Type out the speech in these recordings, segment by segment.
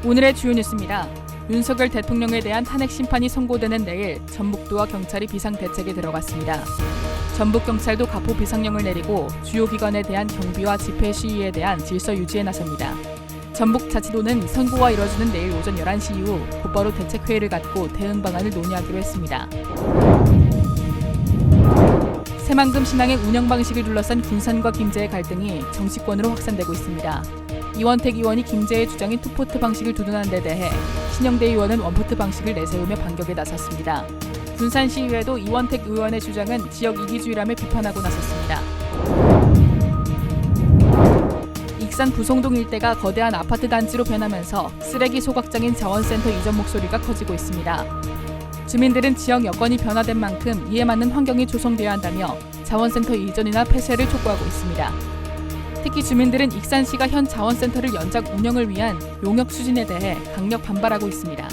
오늘의 주요 뉴스입니다. 윤석열 대통령에 대한 탄핵 심판이 선고되는 내일 전북도와 경찰이 비상대책에 들어갔습니다. 전북경찰도 가포 비상령을 내리고 주요 기관에 대한 경비와 집회 시위에 대한 질서 유지에 나섭니다. 전북자치도는 선고가 이뤄지는 내일 오전 11시 이후 곧바로 대책회의를 갖고 대응 방안을 논의하기로 했습니다. 새만금 신앙의 운영 방식을 둘러싼 군산과 김제의 갈등이 정치권으로 확산되고 있습니다. 이원택 의원이 김제의 주장인 투포트 방식을 두둔한 데 대해 신영대 의원은 원포트 방식을 내세우며 반격에 나섰습니다. 군산시의회도 이원택 의원의 주장은 지역 이기주의라며 비판하고 나섰습니다. 익산 부송동 일대가 거대한 아파트 단지로 변하면서 쓰레기 소각장인 자원센터 이전 목소리가 커지고 있습니다. 주민들은 지역 여건이 변화된 만큼 이에 맞는 환경이 조성되어야 한다며 자원센터 이전이나 폐쇄를 촉구하고 있습니다. 특히 주민들은 익산시가 현 자원센터를 연작 운영을 위한 용역 추진에 대해 강력 반발하고 있습니다.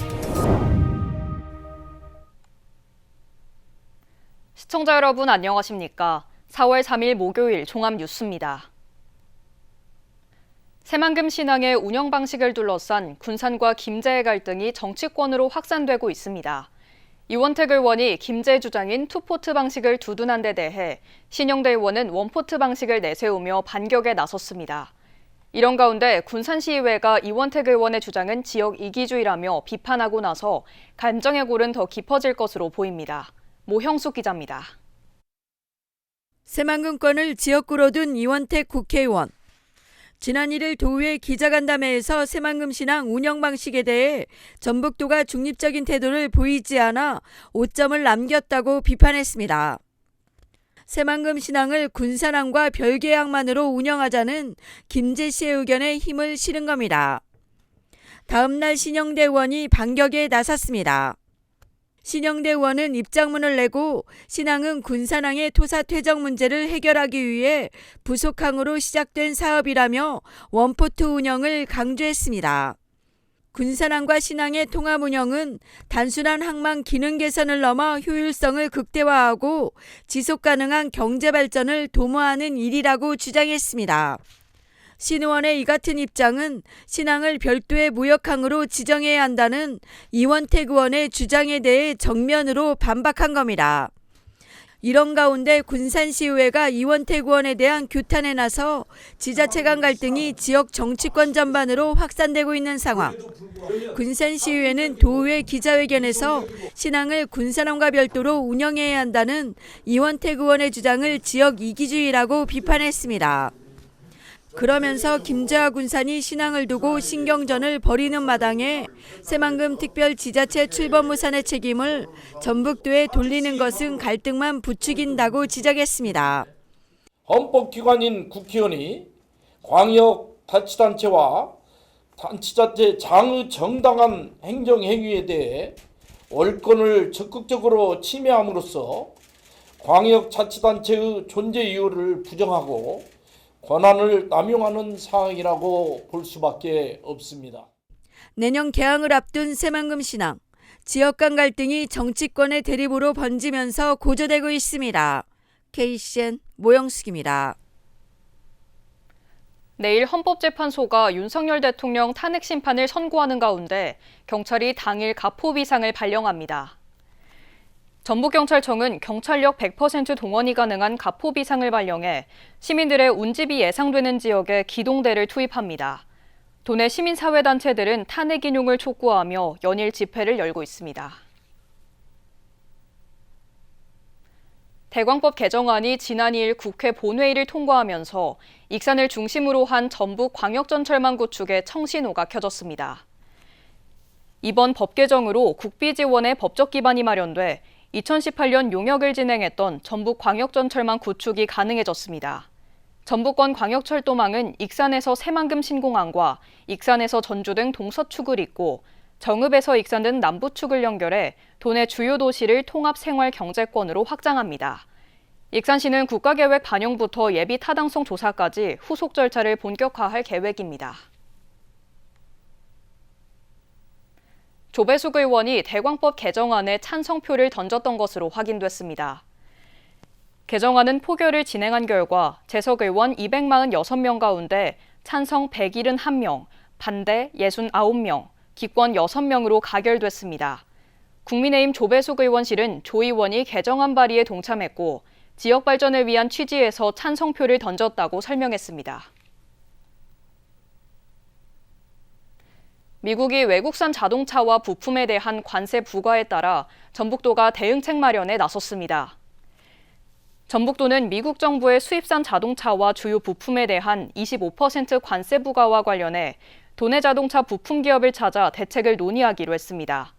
시청자 여러분 안녕하십니까? 4월 3일 목요일 종합뉴스입니다. 새만금 신앙의 운영 방식을 둘러싼 군산과 김제의 갈등이 정치권으로 확산되고 있습니다. 이원택 의원이 김제 주장인 투포트 방식을 두둔한 데 대해 신영대 의원은 원포트 방식을 내세우며 반격에 나섰습니다. 이런 가운데 군산시의회가 이원택 의원의 주장은 지역 이기주의라며 비판하고 나서 감정의 골은 더 깊어질 것으로 보입니다. 모형숙 기자입니다. 새만금권을 지역구로 둔 이원택 국회의원. 지난 1일 도의회 기자간담회에서 새만금 신앙 운영 방식에 대해 전북도가 중립적인 태도를 보이지 않아 오점을 남겼다고 비판했습니다. 새만금 신앙을 군산항과 별개항만으로 운영하자는 김제 씨의 의견에 힘을 실은 겁니다. 다음 날 신영대 의원이 반격에 나섰습니다. 신영대 의원은 입장문을 내고 신항은 군산항의 토사 퇴적 문제를 해결하기 위해 부속항으로 시작된 사업이라며 원포트 운영을 강조했습니다. 군산항과 신항의 통합 운영은 단순한 항만 기능 개선을 넘어 효율성을 극대화하고 지속 가능한 경제 발전을 도모하는 일이라고 주장했습니다. 신 의원의 이 같은 입장은 신항을 별도의 무역항으로 지정해야 한다는 이원택 의원의 주장에 대해 정면으로 반박한 겁니다. 이런 가운데 군산시의회가 이원택 의원에 대한 규탄에 나서 지자체 간 갈등이 지역 정치권 전반으로 확산되고 있는 상황. 군산시의회는 도의회 기자회견에서 신항을 군산항과 별도로 운영해야 한다는 이원택 의원의 주장을 지역 이기주의라고 비판했습니다. 그러면서 김제와 군산이 신항을 두고 신경전을 벌이는 마당에 새만금 특별지자체 출범무산의 책임을 전북도에 돌리는 것은 갈등만 부추긴다고 지적했습니다. 헌법기관인 국회의원이 광역자치단체와 단체자체 장의 정당한 행정행위에 대해 월권을 적극적으로 침해함으로써 광역자치단체의 존재 이유를 부정하고 권한을 남용하는 상황이라고 볼 수밖에 없습니다. 내년 개항을 앞둔 새만금 신항. 지역 간 갈등이 정치권의 대립으로 번지면서 고조되고 있습니다. KCN 모영숙입니다. 내일 헌법재판소가 윤석열 대통령 탄핵 심판을 선고하는 가운데 경찰이 당일 가포 비상을 발령합니다. 전북경찰청은 경찰력 100% 동원이 가능한 가포 비상을 발령해 시민들의 운집이 예상되는 지역에 기동대를 투입합니다. 도내 시민사회단체들은 탄핵 인용을 촉구하며 연일 집회를 열고 있습니다. 대광법 개정안이 지난 2일 국회 본회의를 통과하면서 익산을 중심으로 한 전북 광역전철망 구축에 청신호가 켜졌습니다. 이번 법 개정으로 국비 지원의 법적 기반이 마련돼 2018년 용역을 진행했던 전북광역전철망 구축이 가능해졌습니다. 전북권 광역철도망은 익산에서 새만금 신공항과 익산에서 전주 등 동서축을 잇고 정읍에서 익산 등 남부축을 연결해 도내 주요 도시를 통합 생활 경제권으로 확장합니다. 익산시는 국가계획 반영부터 예비 타당성 조사까지 후속 절차를 본격화할 계획입니다. 조배숙 의원이 대광법 개정안에 찬성표를 던졌던 것으로 확인됐습니다. 개정안은 포결을 진행한 결과 재석 의원 246명 가운데 찬성 171명, 반대 69명, 기권 6명으로 가결됐습니다. 국민의힘 조배숙 의원실은 조 의원이 개정안 발의에 동참했고 지역 발전을 위한 취지에서 찬성표를 던졌다고 설명했습니다. 미국이 외국산 자동차와 부품에 대한 관세 부과에 따라 전북도가 대응책 마련에 나섰습니다. 전북도는 미국 정부의 수입산 자동차와 주요 부품에 대한 25% 관세 부과와 관련해 도내 자동차 부품 기업을 찾아 대책을 논의하기로 했습니다.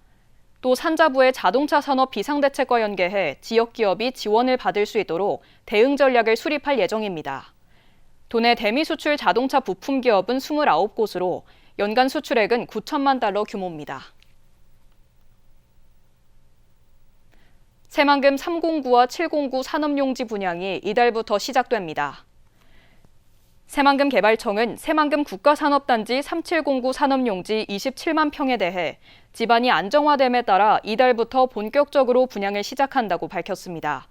또 산자부의 자동차 산업 비상대책과 연계해 지역 기업이 지원을 받을 수 있도록 대응 전략을 수립할 예정입니다. 도내 대미 수출 자동차 부품 기업은 29곳으로 연간 수출액은 9천만 달러 규모입니다. 새만금 309와 709 산업용지 분양이 이달부터 시작됩니다. 새만금 개발청은 새만금 국가산업단지 3709 산업용지 27만 평에 대해 지반이 안정화됨에 따라 이달부터 본격적으로 분양을 시작한다고 밝혔습니다.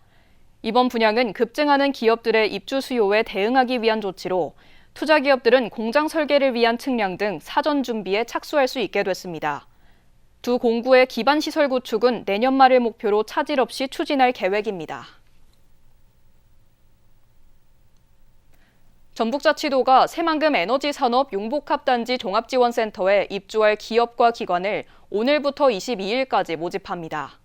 이번 분양은 급증하는 기업들의 입주 수요에 대응하기 위한 조치로 투자 기업들은 공장 설계를 위한 측량 등 사전 준비에 착수할 수 있게 됐습니다. 두 공구의 기반 시설 구축은 내년 말을 목표로 차질 없이 추진할 계획입니다. 전북자치도가 새만금 에너지산업 융복합단지 종합지원센터에 입주할 기업과 기관을 오늘부터 22일까지 모집합니다.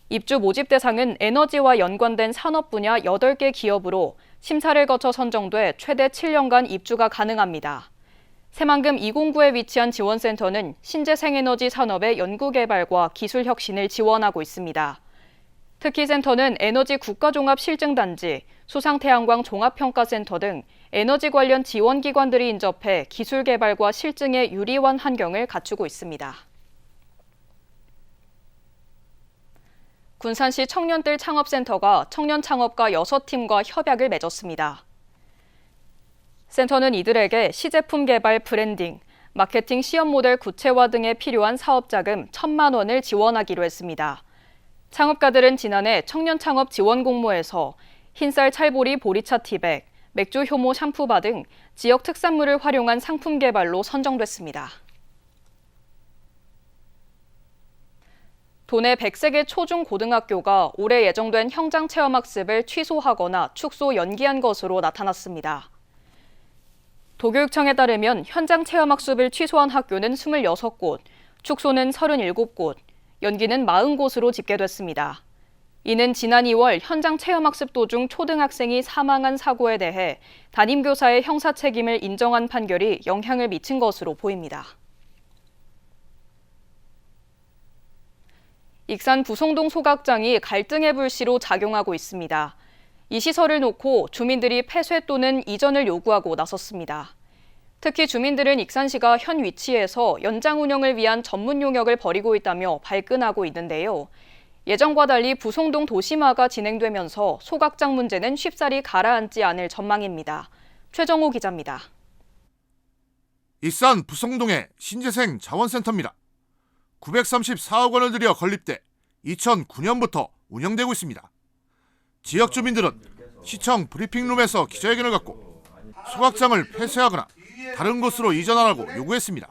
입주 모집 대상은 에너지와 연관된 산업 분야 8개 기업으로 심사를 거쳐 선정돼 최대 7년간 입주가 가능합니다. 새만금 209에 위치한 지원센터는 신재생에너지 산업의 연구개발과 기술 혁신을 지원하고 있습니다. 특히 센터는 에너지 국가종합실증단지, 수상태양광 종합평가센터 등 에너지 관련 지원기관들이 인접해 기술 개발과 실증에 유리한 환경을 갖추고 있습니다. 군산시 청년들 창업센터가 청년 창업가 6팀과 협약을 맺었습니다. 센터는 이들에게 시제품 개발 브랜딩, 마케팅 시험 모델 구체화 등에 필요한 사업자금 1,000만 원을 지원하기로 했습니다. 창업가들은 지난해 청년 창업 지원 공모에서 흰쌀 찰보리 보리차 티백, 맥주 효모 샴푸바 등 지역 특산물을 활용한 상품 개발로 선정됐습니다. 도내 100세 개 초중 고등학교가 올해 예정된 현장 체험학습을 취소하거나 축소 연기한 것으로 나타났습니다. 도교육청에 따르면 현장 체험학습을 취소한 학교는 26곳, 축소는 37곳, 연기는 40곳으로 집계됐습니다. 이는 지난 2월 현장 체험학습 도중 초등학생이 사망한 사고에 대해 담임교사의 형사 책임을 인정한 판결이 영향을 미친 것으로 보입니다. 익산 부송동 소각장이 갈등의 불씨로 작용하고 있습니다. 이 시설을 놓고 주민들이 폐쇄 또는 이전을 요구하고 나섰습니다. 특히 주민들은 익산시가 현 위치에서 연장 운영을 위한 전문 용역을 벌이고 있다며 발끈하고 있는데요. 예정과 달리 부송동 도심화가 진행되면서 소각장 문제는 쉽사리 가라앉지 않을 전망입니다. 최정호 기자입니다. 익산 부송동의 신재생 자원센터입니다. 934억 원을 들여 건립돼 2009년부터 운영되고 있습니다. 지역 주민들은 시청 브리핑룸에서 기자회견을 갖고 소각장을 폐쇄하거나 다른 곳으로 이전하라고 요구했습니다.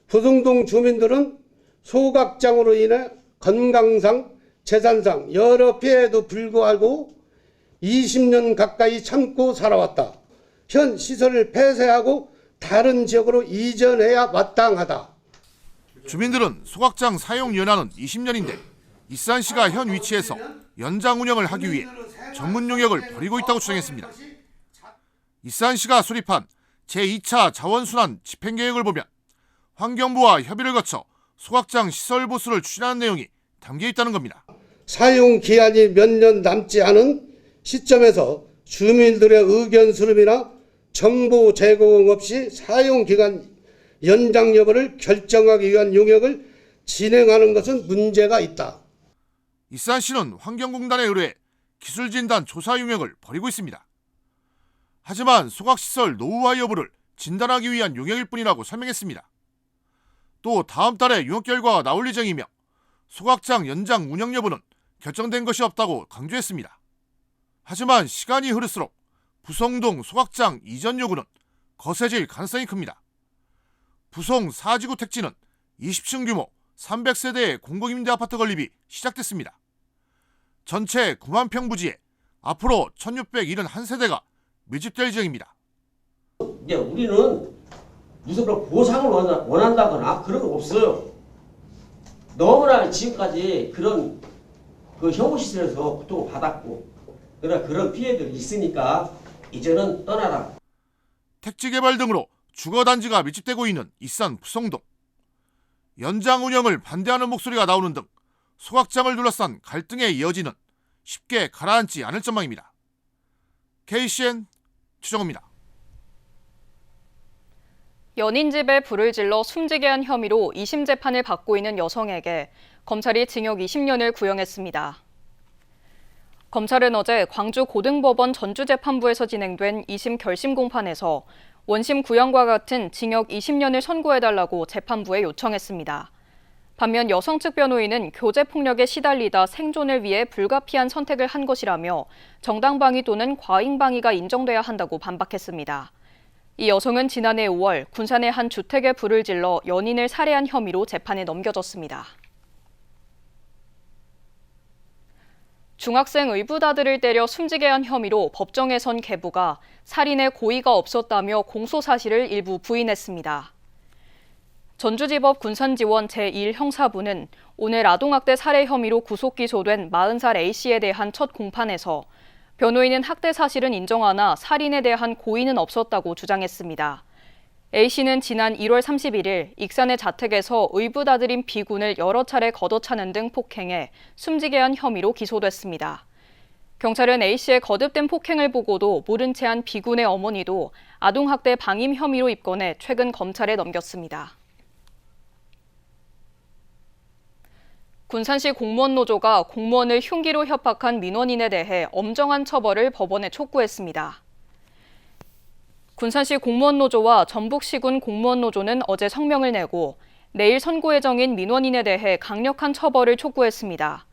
부송동 주민들은 소각장으로 인해 건강상, 재산상 여러 피해에도 불구하고 20년 가까이 참고 살아왔다. 현 시설을 폐쇄하고 다른 지역으로 이전해야 마땅하다. 주민들은 소각장 사용 연한은 20년인데 익산시가 현 위치에서 연장 운영을 하기 위해 전문 용역을 벌이고 있다고 주장했습니다. 익산시가 수립한 제2차 자원순환 집행계획을 보면 환경부와 협의를 거쳐 소각장 시설 보수를 추진하는 내용이 담겨 있다는 겁니다. 사용 기한이 몇 년 남지 않은 시점에서 주민들의 의견 수렴이나 정보 제공 없이 사용 기간 연장 여부를 결정하기 위한 용역을 진행하는 것은 문제가 있다. 익산시는 환경공단에 의뢰해 기술진단 조사 용역을 벌이고 있습니다. 하지만 소각시설 노후화 여부를 진단하기 위한 용역일 뿐이라고 설명했습니다. 또 다음 달에 용역 결과가 나올 예정이며 소각장 연장 운영 여부는 결정된 것이 없다고 강조했습니다. 하지만 시간이 흐를수록 부송동 소각장 이전 요구는 거세질 가능성이 큽니다. 부송 4지구 택지는 20층 규모 300세대의 공공임대 아파트 건립이 시작됐습니다. 전체 9만 평 부지에 앞으로 1671세대가 밀집될 예정입니다. 이제 우리는 무슨 그런 보상을 원한다거나 그런 거 없어요. 너무나 지금까지 그런 그 혐오시설에서 고통을 받았고 그런 피해들이 있으니까 이제는 떠나라. 택지 개발 등으로 주거단지가 밀집되고 있는 익산 부송동. 연장 운영을 반대하는 목소리가 나오는 등 소각장을 둘러싼 갈등의 여지는 쉽게 가라앉지 않을 전망입니다. KCN 최정호입니다. 연인 집에 불을 질러 숨지게 한 혐의로 2심 재판을 받고 있는 여성에게 검찰이 징역 20년을 구형했습니다. 검찰은 어제 광주고등법원 전주재판부에서 진행된 2심 결심 공판에서 원심 구형과 같은 징역 20년을 선고해달라고 재판부에 요청했습니다. 반면 여성 측 변호인은 교제폭력에 시달리다 생존을 위해 불가피한 선택을 한 것이라며 정당방위 또는 과잉방위가 인정돼야 한다고 반박했습니다. 이 여성은 지난해 5월 군산의 한 주택에 불을 질러 연인을 살해한 혐의로 재판에 넘겨졌습니다. 중학생 의붓아들을 때려 숨지게 한 혐의로 법정에 선 계부가 살인의 고의가 없었다며 공소 사실을 일부 부인했습니다. 전주지법 군산지원 제1형사부는 오늘 아동학대 살해 혐의로 구속 기소된 40살 A씨에 대한 첫 공판에서 변호인은 학대 사실은 인정하나 살인에 대한 고의는 없었다고 주장했습니다. A씨는 지난 1월 31일 익산의 자택에서 의붓아들인 B군을 여러 차례 걷어차는 등 폭행해 숨지게 한 혐의로 기소됐습니다. 경찰은 A씨의 거듭된 폭행을 보고도 모른 채 한 B군의 어머니도 아동학대 방임 혐의로 입건해 최근 검찰에 넘겼습니다. 군산시 공무원 노조가 공무원을 흉기로 협박한 민원인에 대해 엄정한 처벌을 법원에 촉구했습니다. 군산시 공무원 노조와 전북시군 공무원 노조는 어제 성명을 내고 내일 선고 예정인 민원인에 대해 강력한 처벌을 촉구했습니다.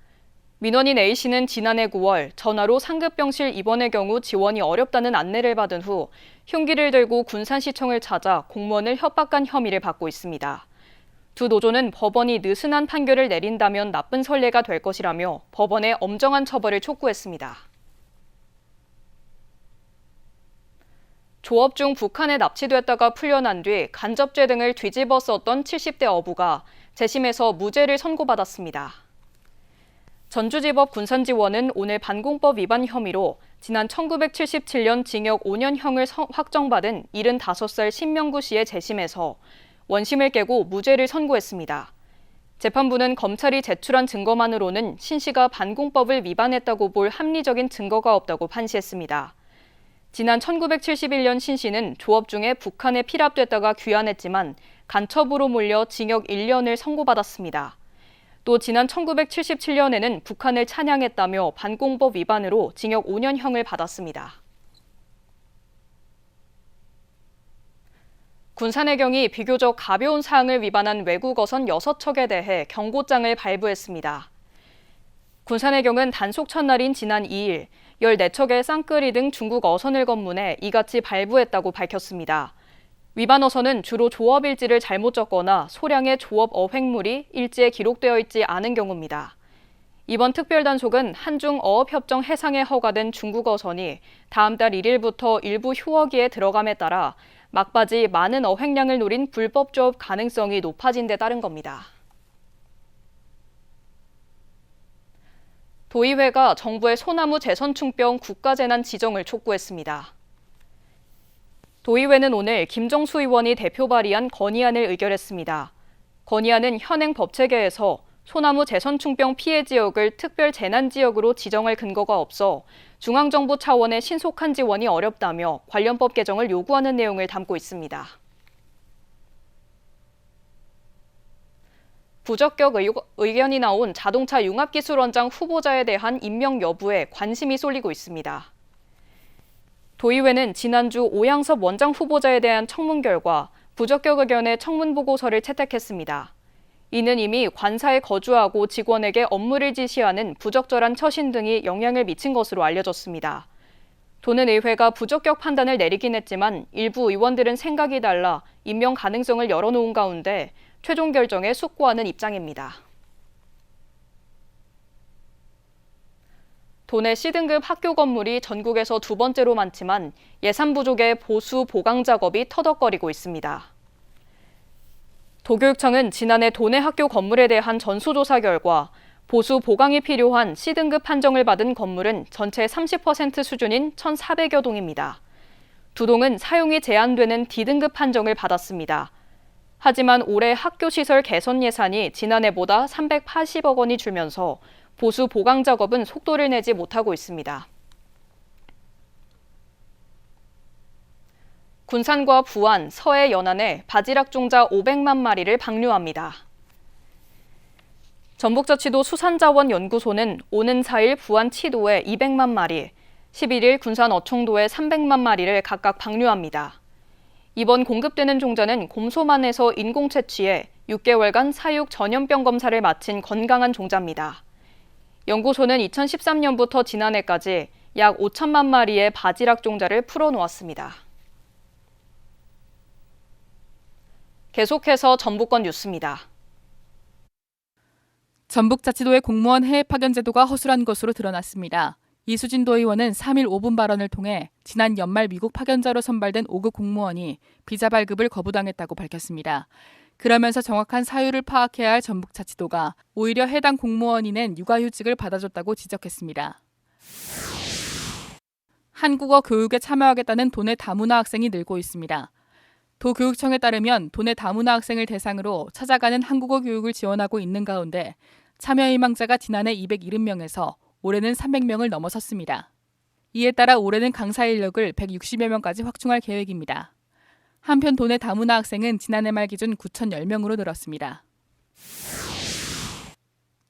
민원인 A씨는 지난해 9월 전화로 상급병실 입원의 경우 지원이 어렵다는 안내를 받은 후 흉기를 들고 군산시청을 찾아 공무원을 협박한 혐의를 받고 있습니다. 두 노조는 법원이 느슨한 판결을 내린다면 나쁜 선례가 될 것이라며 법원에 엄정한 처벌을 촉구했습니다. 조업 중 북한에 납치됐다가 풀려난 뒤 간접죄 등을 뒤집어 썼던 70대 어부가 재심에서 무죄를 선고받았습니다. 전주지법 군산지원은 오늘 반공법 위반 혐의로 지난 1977년 징역 5년형을 확정받은 75살 신명구 씨의 재심에서 원심을 깨고 무죄를 선고했습니다. 재판부는 검찰이 제출한 증거만으로는 신 씨가 반공법을 위반했다고 볼 합리적인 증거가 없다고 판시했습니다. 지난 1971년 신 씨는 조업 중에 북한에 피랍됐다가 귀환했지만 간첩으로 몰려 징역 1년을 선고받았습니다. 또 지난 1977년에는 북한을 찬양했다며 반공법 위반으로 징역 5년형을 받았습니다. 군산해경이 비교적 가벼운 사항을 위반한 외국어선 6척에 대해 경고장을 발부했습니다. 군산해경은 단속 첫날인 지난 2일 14척의 쌍끌이 등 중국 어선을 검문해 이같이 발부했다고 밝혔습니다. 위반 어선은 주로 조업 일지를 잘못 적거나 소량의 조업 어획물이 일지에 기록되어 있지 않은 경우입니다. 이번 특별단속은 한중 어업협정 해상에 허가된 중국 어선이 다음 달 1일부터 일부 휴어기에 들어감에 따라 막바지 많은 어획량을 노린 불법 조업 가능성이 높아진 데 따른 겁니다. 도의회가 정부의 소나무 재선충병 국가재난 지정을 촉구했습니다. 도의회는 오늘 김정수 의원이 대표 발의한 건의안을 의결했습니다. 건의안은 현행 법체계에서 소나무 재선충병 피해 지역을 특별 재난 지역으로 지정할 근거가 없어 중앙정부 차원의 신속한 지원이 어렵다며 관련법 개정을 요구하는 내용을 담고 있습니다. 부적격 의견이 나온 자동차 융합기술원장 후보자에 대한 임명 여부에 관심이 쏠리고 있습니다. 도의회는 지난주 오양섭 원장 후보자에 대한 청문 결과 부적격 의견의 청문 보고서를 채택했습니다. 이는 이미 관사에 거주하고 직원에게 업무를 지시하는 부적절한 처신 등이 영향을 미친 것으로 알려졌습니다. 도는 의회가 부적격 판단을 내리긴 했지만 일부 의원들은 생각이 달라 임명 가능성을 열어놓은 가운데 최종 결정에 숙고하는 입장입니다. 도내 C등급 학교 건물이 전국에서 두 번째로 많지만 예산 부족에 보수 보강 작업이 터덕거리고 있습니다. 도교육청은 지난해 도내 학교 건물에 대한 전수조사 결과 보수 보강이 필요한 C등급 판정을 받은 건물은 전체 30% 수준인 1,400여 동입니다. 두 동은 사용이 제한되는 D등급 판정을 받았습니다. 하지만 올해 학교 시설 개선 예산이 지난해보다 380억 원이 줄면서 보수 보강 작업은 속도를 내지 못하고 있습니다. 군산과 부안, 서해 연안에 바지락 종자 500만 마리를 방류합니다. 전북자치도 수산자원연구소는 오는 4일 부안 치도에 200만 마리, 11일 군산 어청도에 300만 마리를 각각 방류합니다. 이번 공급되는 종자는 곰소만에서 인공 채취해 6개월간 사육 전염병 검사를 마친 건강한 종자입니다. 연구소는 2013년부터 지난해까지 약 5천만 마리의 바지락 종자를 풀어놓았습니다. 계속해서 전북권 뉴스입니다. 전북자치도의 공무원 해외 파견 제도가 허술한 것으로 드러났습니다. 이수진 도의원은 3일 5분 발언을 통해 지난 연말 미국 파견자로 선발된 5급 공무원이 비자 발급을 거부당했다고 밝혔습니다. 그러면서 정확한 사유를 파악해야 할 전북자치도가 오히려 해당 공무원이 낸 육아휴직을 받아줬다고 지적했습니다. 한국어 교육에 참여하겠다는 도내 다문화 학생이 늘고 있습니다. 도교육청에 따르면 도내 다문화 학생을 대상으로 찾아가는 한국어 교육을 지원하고 있는 가운데 참여 희망자가 지난해 270명에서 올해는 300명을 넘어섰습니다. 이에 따라 올해는 강사 인력을 160여 명까지 확충할 계획입니다. 한편 도내 다문화 학생은 지난해 말 기준 9,010명으로 늘었습니다.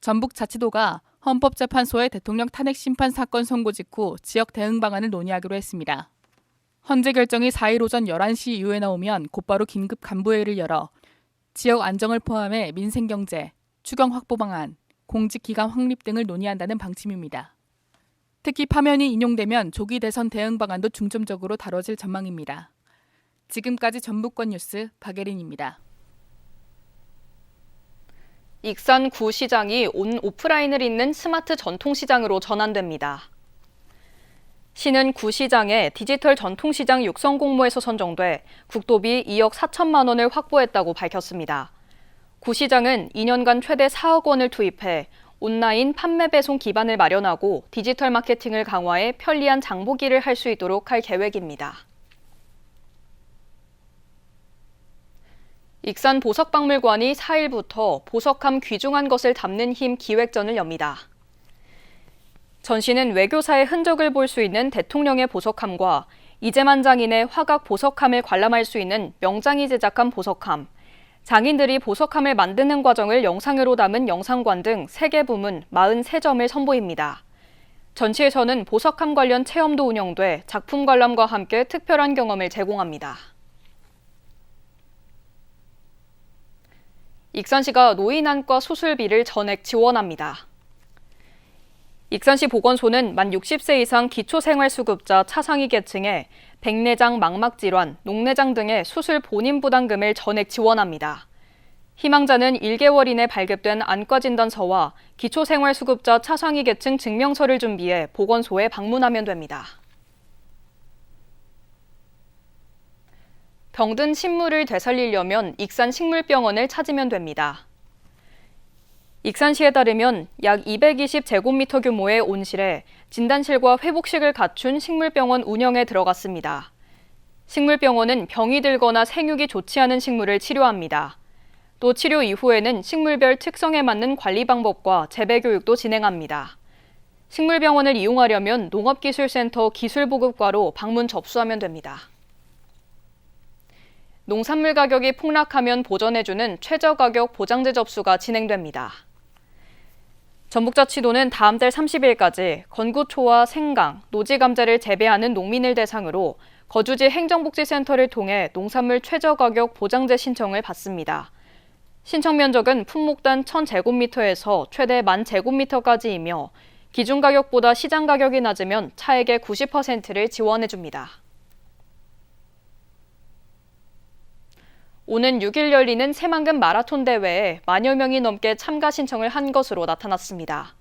전북자치도가 헌법재판소의 대통령 탄핵 심판 사건 선고 직후 지역 대응 방안을 논의하기로 했습니다. 헌재 결정이 4일 오전 11시 이후에 나오면 곧바로 긴급 간부회의를 열어 지역 안정을 포함해 민생경제, 추경 확보 방안, 공직기관 확립 등을 논의한다는 방침입니다. 특히 파면이 인용되면 조기 대선 대응 방안도 중점적으로 다뤄질 전망입니다. 지금까지 전북권 뉴스 박예린입니다. 익산 구시장이 온 오프라인을 잇는 스마트 전통시장으로 전환됩니다. 시는 구시장에 디지털 전통시장 육성 공모에서 선정돼 국도비 2억 4천만 원을 확보했다고 밝혔습니다. 구시장은 2년간 최대 4억 원을 투입해 온라인 판매 배송 기반을 마련하고 디지털 마케팅을 강화해 편리한 장보기를 할 수 있도록 할 계획입니다. 익산 보석박물관이 4일부터 보석함 귀중한 것을 담는 힘 기획전을 엽니다. 전시는 외교사의 흔적을 볼 수 있는 대통령의 보석함과 이재만 장인의 화각 보석함을 관람할 수 있는 명장이 제작한 보석함, 장인들이 보석함을 만드는 과정을 영상으로 담은 영상관 등 3개 부문 43점을 선보입니다. 전시에서는 보석함 관련 체험도 운영돼 작품 관람과 함께 특별한 경험을 제공합니다. 익산시가 노인안과 수술비를 전액 지원합니다. 익산시 보건소는 만 60세 이상 기초생활수급자 차상위 계층에 백내장 망막질환, 녹내장 등의 수술 본인 부담금을 전액 지원합니다. 희망자는 1개월 이내 발급된 안과진단서와 기초생활수급자 차상위 계층 증명서를 준비해 보건소에 방문하면 됩니다. 병든 식물을 되살리려면 익산 식물병원을 찾으면 됩니다. 익산시에 따르면 약 220제곱미터 규모의 온실에 진단실과 회복식을 갖춘 식물병원 운영에 들어갔습니다. 식물병원은 병이 들거나 생육이 좋지 않은 식물을 치료합니다. 또 치료 이후에는 식물별 특성에 맞는 관리 방법과 재배 교육도 진행합니다. 식물병원을 이용하려면 농업기술센터 기술보급과로 방문 접수하면 됩니다. 농산물 가격이 폭락하면 보전해주는 최저가격 보장제 접수가 진행됩니다. 전북자치도는 다음 달 30일까지 건구초와 생강, 노지감자를 재배하는 농민을 대상으로 거주지 행정복지센터를 통해 농산물 최저가격 보장제 신청을 받습니다. 신청 면적은 품목단 1000제곱미터에서 최대 10,000제곱미터까지이며 기준 가격보다 시장 가격이 낮으면 차액의 90%를 지원해줍니다. 오는 6일 열리는 새만금 마라톤 대회에 만여 명이 넘게 참가 신청을 한 것으로 나타났습니다.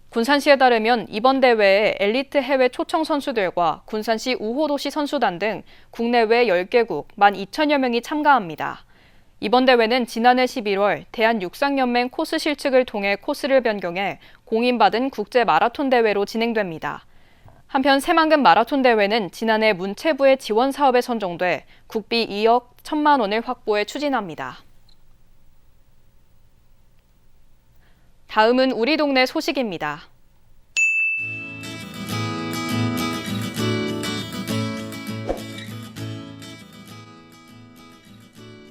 군산시에 따르면 이번 대회에 엘리트 해외 초청 선수들과 군산시 우호도시 선수단 등 국내외 10개국 12,000여 명이 참가합니다. 이번 대회는 지난해 11월 대한육상연맹 코스 실측을 통해 코스를 변경해 공인받은 국제 마라톤 대회로 진행됩니다. 한편 새만금 마라톤 대회는 지난해 문체부의 지원 사업에 선정돼 국비 2억 1천만 원을 확보해 추진합니다. 다음은 우리 동네 소식입니다.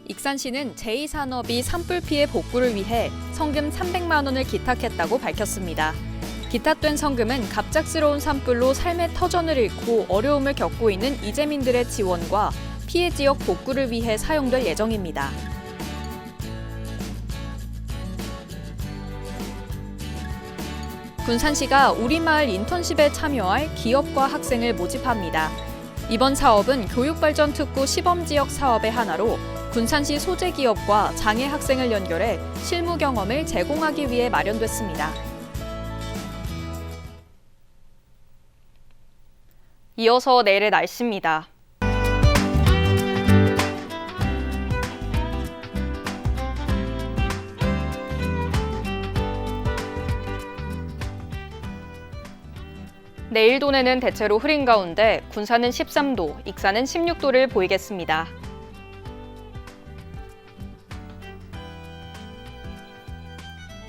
익산시는 제2산업이 산불 피해 복구를 위해 성금 300만 원을 기탁했다고 밝혔습니다. 기탁된 성금은 갑작스러운 산불로 삶의 터전을 잃고 어려움을 겪고 있는 이재민들의 지원과 피해 지역 복구를 위해 사용될 예정입니다. 군산시가 우리마을 인턴십에 참여할 기업과 학생을 모집합니다. 이번 사업은 교육발전특구 시범지역 사업의 하나로 군산시 소재 기업과 장애 학생을 연결해 실무 경험을 제공하기 위해 마련됐습니다. 이어서 내일의 날씨입니다. 내일 도내는 대체로 흐린 가운데 군산은 13도, 익산은 16도를 보이겠습니다.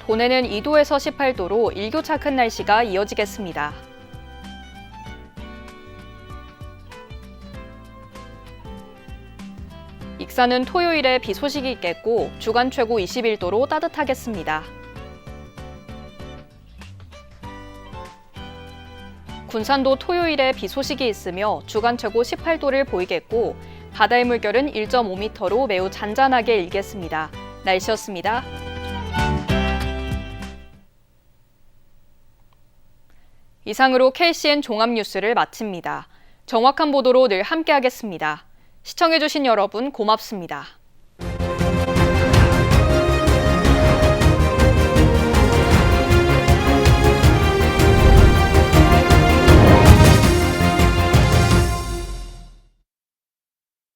도내는 2도에서 18도로 일교차 큰 날씨가 이어지겠습니다. 익산은 토요일에 비 소식이 있겠고 주간 최고 21도로 따뜻하겠습니다. 군산도 토요일에 비 소식이 있으며 주간 최고 18도를 보이겠고 바다의 물결은 1.5m로 매우 잔잔하게 일겠습니다. 날씨였습니다. 이상으로 KCN 종합뉴스를 마칩니다. 정확한 보도로 늘 함께하겠습니다. 시청해주신 여러분 고맙습니다.